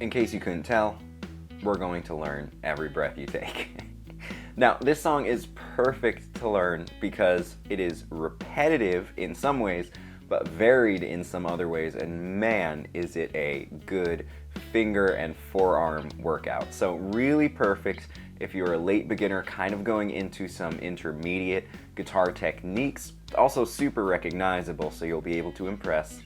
In case you couldn't tell, we're going to learn Every Breath You Take. Now, this song is perfect to learn because it is repetitive in some ways, but varied in some other ways, and man, is it a good finger and forearm workout. So really perfect if you're a late beginner kind of going into some intermediate guitar techniques. Also super recognizable, so you'll be able to impress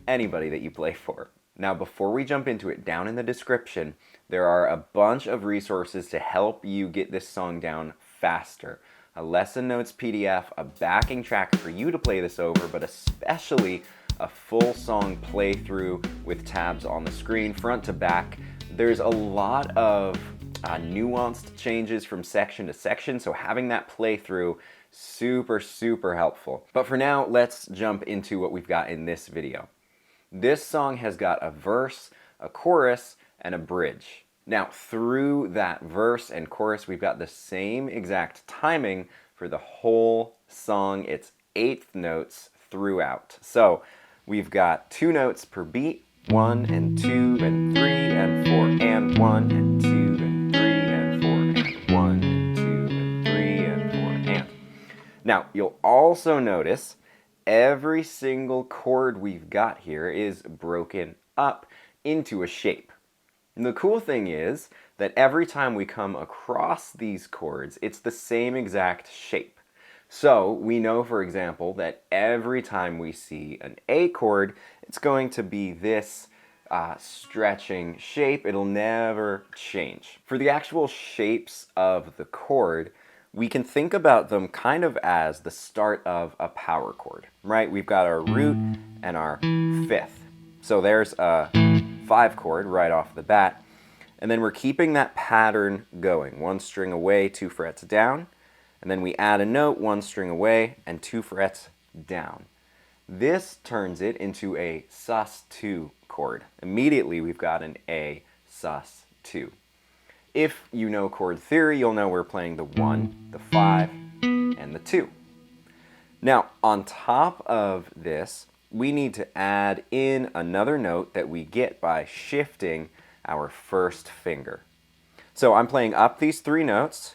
anybody that you play for. Now, before we jump into it, down in the description, there are a bunch of resources to help you get this song down faster. A lesson notes PDF, a backing track for you to play this over, but especially a full song playthrough with tabs on the screen, front to back. There's a lot of nuanced changes from section to section, so having that playthrough, super helpful. But for now, let's jump into what we've got in this video. This song has got a verse, a chorus, and a bridge. Now, through that verse and chorus, we've got the same exact timing for the whole song. It's 8th notes throughout. So we've got 2 notes per beat, 1 and 2 and 3 and 4 and 1 and 2 and 3 and 4 and 1 and 2 and 3 and 4 and. Now, you'll also notice every single chord we've got here is broken up into a shape. And the cool thing is that every time we come across these chords, it's the same exact shape. So we know, for example, that every time we see an A chord, it's going to be this stretching shape. It'll never change. For the actual shapes of the chord, we can think about them kind of as the start of a power chord, right? We've got our root and our 5th. So there's a 5 chord right off the bat. And then we're keeping that pattern going. 1 string away, 2 frets down. And then we add a note, 1 string away, and 2 frets down. This turns it into a sus2 chord. Immediately we've got an A sus2. If you know chord theory, you'll know we're playing the 1, the 5, and the 2. Now, on top of this, we need to add in another note that we get by shifting our first finger. So I'm playing up these 3 notes,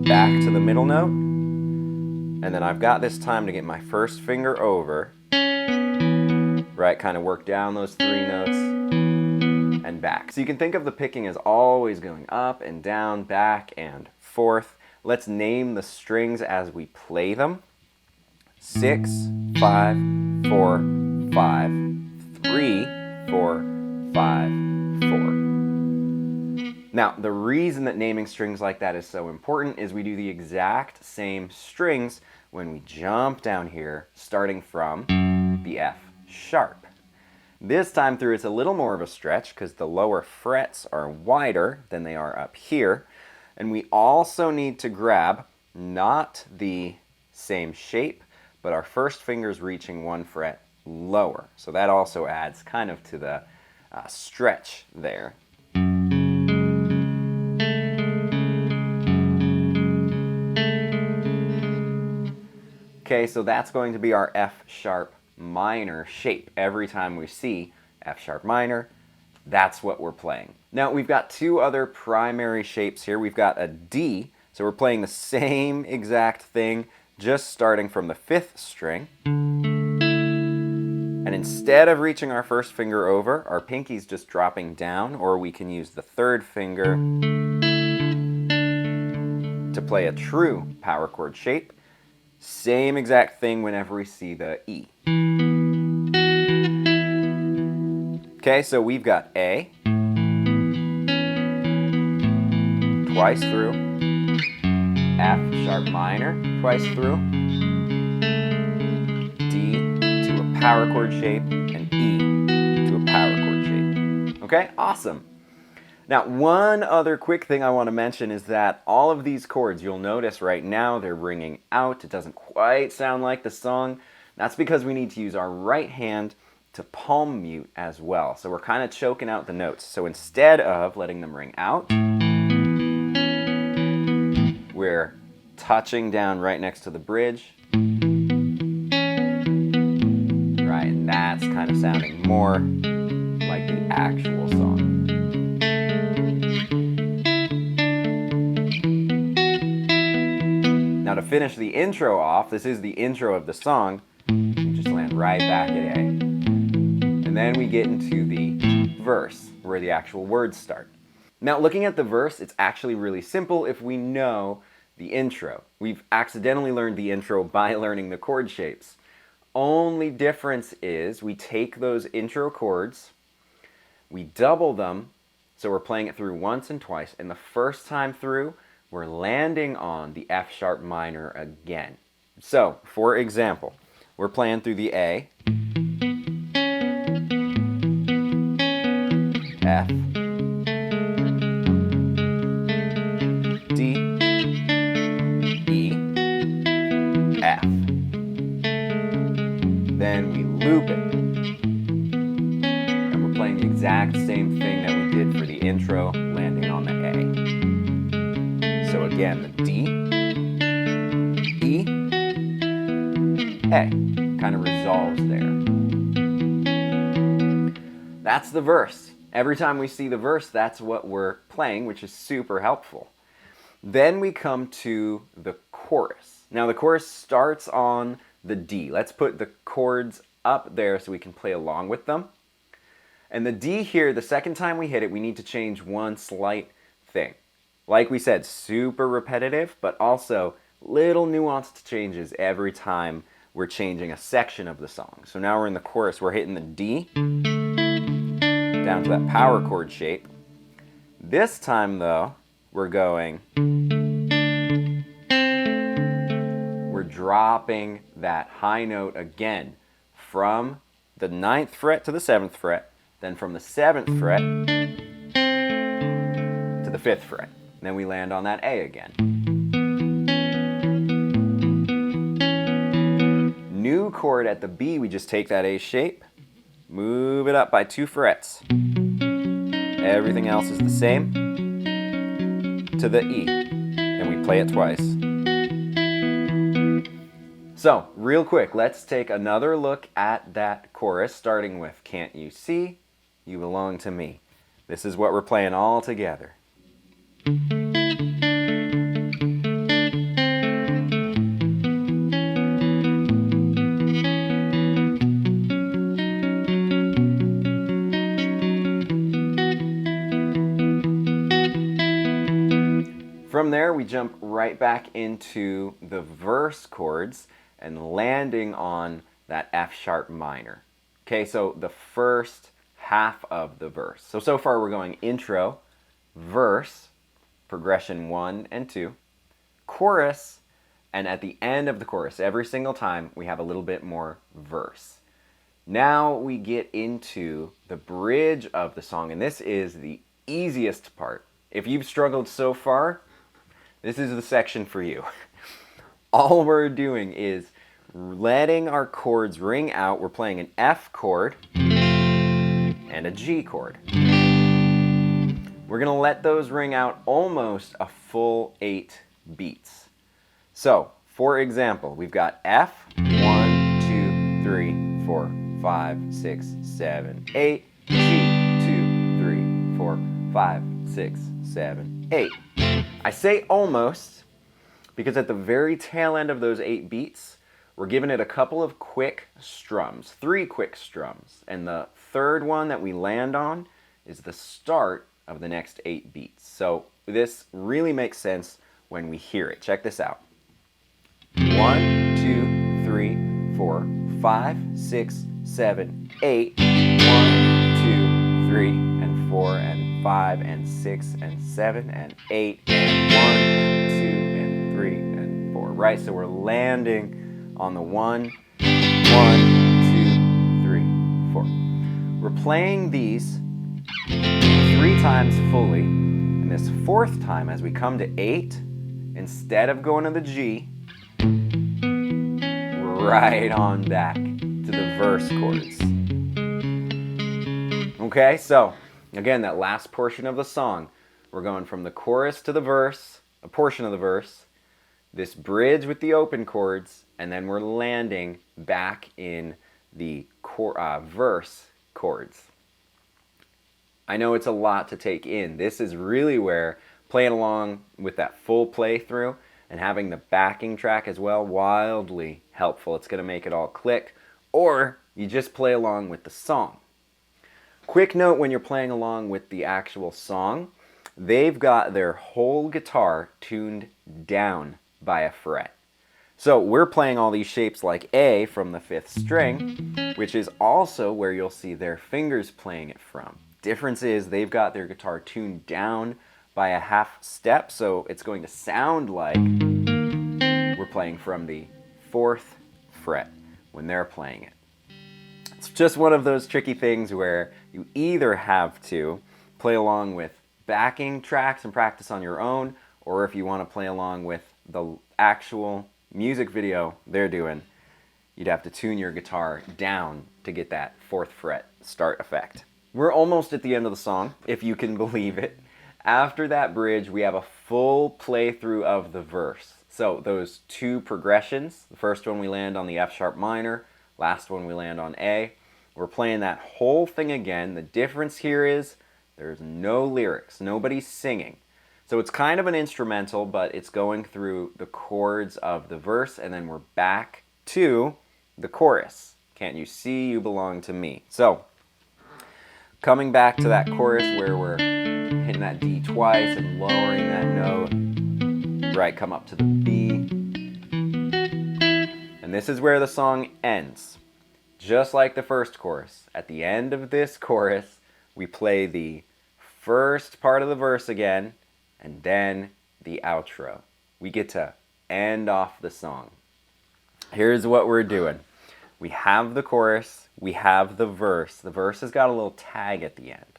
back to the middle note, and then I've got this time to get my first finger over, right, kind of work down those 3 notes, and back. So you can think of the picking as always going up and down, back and forth. Let's name the strings as we play them. 6, 5, 4, 5, 3, 4, 5, 4. Now, the reason that naming strings like that is so important is we do the exact same strings when we jump down here, starting from the F sharp. This time through, it's a little more of a stretch because the lower frets are wider than they are up here. And we also need to grab not the same shape, but our first finger's reaching 1 fret lower. So that also adds kind of to the stretch there. Okay, so that's going to be our F sharp minor shape. Every time we see F sharp minor, that's what we're playing. Now we've got 2 other primary shapes here. We've got a D, so we're playing the same exact thing, just starting from the 5th string. And instead of reaching our first finger over, our pinky's just dropping down, or we can use the 3rd finger to play a true power chord shape. Same exact thing whenever we see the E. Okay, so we've got A, twice through, F sharp minor, twice through, D to a power chord shape, and E to a power chord shape. Okay, awesome. Now, one other quick thing I want to mention is that all of these chords, you'll notice right now, they're ringing out. It doesn't quite sound like the song. That's because we need to use our right hand to palm mute as well. So we're kind of choking out the notes. So instead of letting them ring out, we're touching down right next to the bridge. Right, and that's kind of sounding more like the actual song. Now to finish the intro off, this is the intro of the song, we just land right back at A. And then we get into the verse, where the actual words start. Now looking at the verse, it's actually really simple if we know the intro. We've accidentally learned the intro by learning the chord shapes. Only difference is we take those intro chords, we double them, so we're playing it through once and twice, and the first time through, we're landing on the F sharp minor again. So, for example, we're playing through the A, F, D, E, F. Then we loop it. And we're playing the exact same thing that we did for the intro, landing on the A. So again, the D, E, A. Kind of resolves there. That's the verse. Every time we see the verse, that's what we're playing, which is super helpful. Then we come to the chorus. Now the chorus starts on the D. Let's put the chords up there so we can play along with them. And the D here, the second time we hit it, we need to change one slight thing. Like we said, super repetitive, but also little nuanced changes every time we're changing a section of the song. So now we're in the chorus, we're hitting the D down to that power chord shape. This time though, we're dropping that high note again from the 9th fret to the 7th fret, then from the 7th fret to the 5th fret. And then we land on that A again. New chord at the B, we just take that A shape, move it up by 2 frets. Everything else is the same to the E, and we play it twice. So, real quick, let's take another look at that chorus, starting with Can't You See, You Belong to Me. This is what we're playing all together. From there, we jump right back into the verse chords and landing on that F sharp minor. Okay, so the first half of the verse. So far we're going intro, verse, progression 1 and 2, chorus, and at the end of the chorus, every single time, we have a little bit more verse. Now we get into the bridge of the song, and this is the easiest part. If you've struggled so far, this is the section for you. All we're doing is letting our chords ring out. We're playing an F chord and a G chord. We're going to let those ring out almost a full 8 beats. So, for example, we've got F, 1, 2, 3, 4, 5, 6, 7, 8, G, 2, 3, 4, 5, 6, 7, 8. I say almost because at the very tail end of those 8 beats, we're giving it a couple of quick strums, 3 quick strums. And the third one that we land on is the start of the next 8 beats. So this really makes sense when we hear it. Check this out. 1, 2, 3, 4, 5, 6, 7, 8. 1, 2, 3, and 4, and 5, and 6, and 7, and 8, and 1, and 2, and 3, and 4. Right? So we're landing on the 1, 1, 2, 3, 4. We're playing these 3 times fully, and this 4th time, as we come to 8, instead of going to the G, right on back to the verse chords. Okay, so again, that last portion of the song, we're going from the chorus to the verse, a portion of the verse, this bridge with the open chords, and then we're landing back in the verse chords. I know it's a lot to take in. This is really where playing along with that full playthrough and having the backing track as well, wildly helpful. It's going to make it all click. Or you just play along with the song. Quick note when you're playing along with the actual song, they've got their whole guitar tuned down by a fret. So we're playing all these shapes like A from the 5th string, which is also where you'll see their fingers playing it from. Difference is they've got their guitar tuned down by a half step, so it's going to sound like we're playing from the 4th fret when they're playing it. It's just one of those tricky things where you either have to play along with backing tracks and practice on your own, or if you want to play along with the actual music video they're doing, you'd have to tune your guitar down to get that 4th fret start effect. We're almost at the end of the song, if you can believe it. After that bridge, we have a full playthrough of the verse. So those 2 progressions, the first one we land on the F sharp minor, last one we land on A. We're playing that whole thing again. The difference here is there's no lyrics, nobody's singing. So it's kind of an instrumental, but it's going through the chords of the verse, and then we're back to the chorus. Can't you see you belong to me? So coming back to that chorus where we're hitting that D twice and lowering that note, right, come up to the B. And this is where the song ends. Just like the first chorus. At the end of this chorus, we play the first part of the verse again, and then the outro. We get to end off the song. Here's what we're doing. We have the chorus, we have the verse. The verse has got a little tag at the end.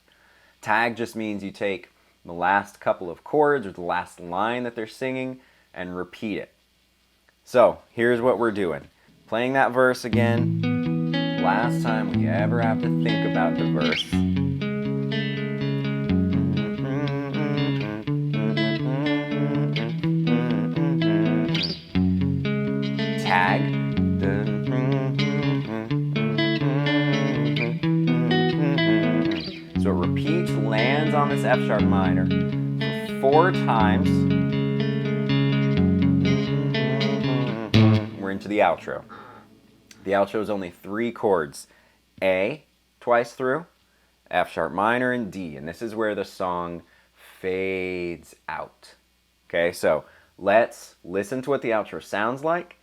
Tag just means you take the last couple of chords or the last line that they're singing and repeat it. So here's what we're doing. Playing that verse again. Last time we ever have to think about the verse. Tag. So it repeats, lands on this F sharp minor 4 times. We're into the outro. The outro is only 3 chords. A, twice through, F sharp minor, and D. And this is where the song fades out. Okay, so let's listen to what the outro sounds like,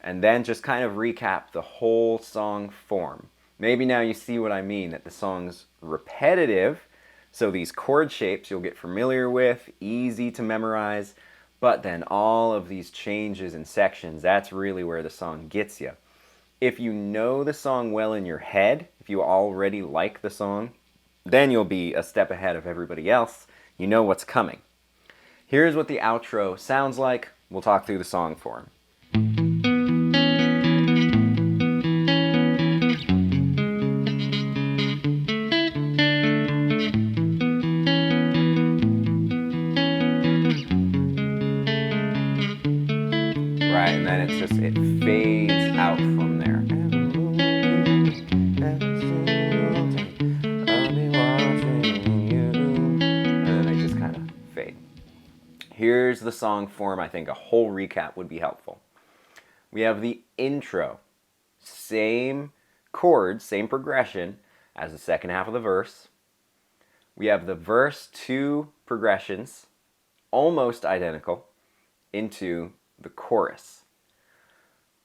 and then just kind of recap the whole song form. Maybe now you see what I mean, that the song's repetitive, so these chord shapes you'll get familiar with, easy to memorize, but then all of these changes and sections, that's really where the song gets you. If you know the song well in your head, if you already like the song, then you'll be a step ahead of everybody else. You know what's coming. Here's what the outro sounds like. We'll talk through the song form. Right, and then it's just, it fades out from there. I'll be watching you. And then they just kind of fade. Here's the song form. I think a whole recap would be helpful. We have the intro. Same chords, same progression as the second half of the verse. We have the verse 2 progressions, almost identical, into the chorus.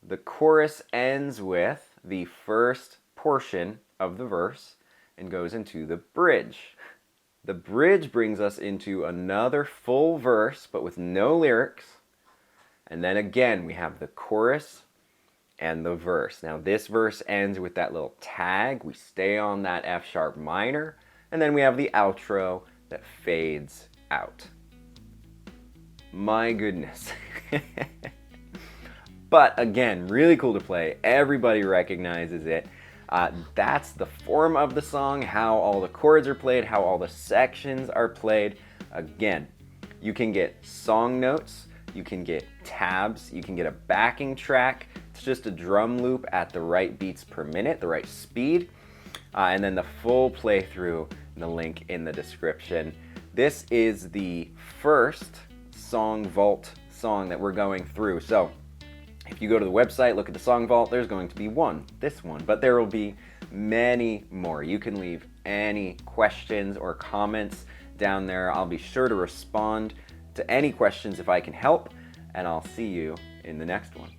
The chorus ends with the first portion of the verse and goes into the bridge. The bridge brings us into another full verse, but with no lyrics. And then again, we have the chorus and the verse. Now this verse ends with that little tag. We stay on that F sharp minor, and then we have the outro that fades out. My goodness. But again, really cool to play. Everybody recognizes it. That's the form of the song, how all the chords are played, how all the sections are played. Again, you can get song notes, you can get tabs, you can get a backing track. It's just a drum loop at the right beats per minute, the right speed. And then the full playthrough the link in the description. This is the first Song Vault song that we're going through. So if you go to the website, look at the Song Vault, there's going to be this one, but there will be many more. You can leave any questions or comments down there. I'll be sure to respond to any questions if I can help, and I'll see you in the next one.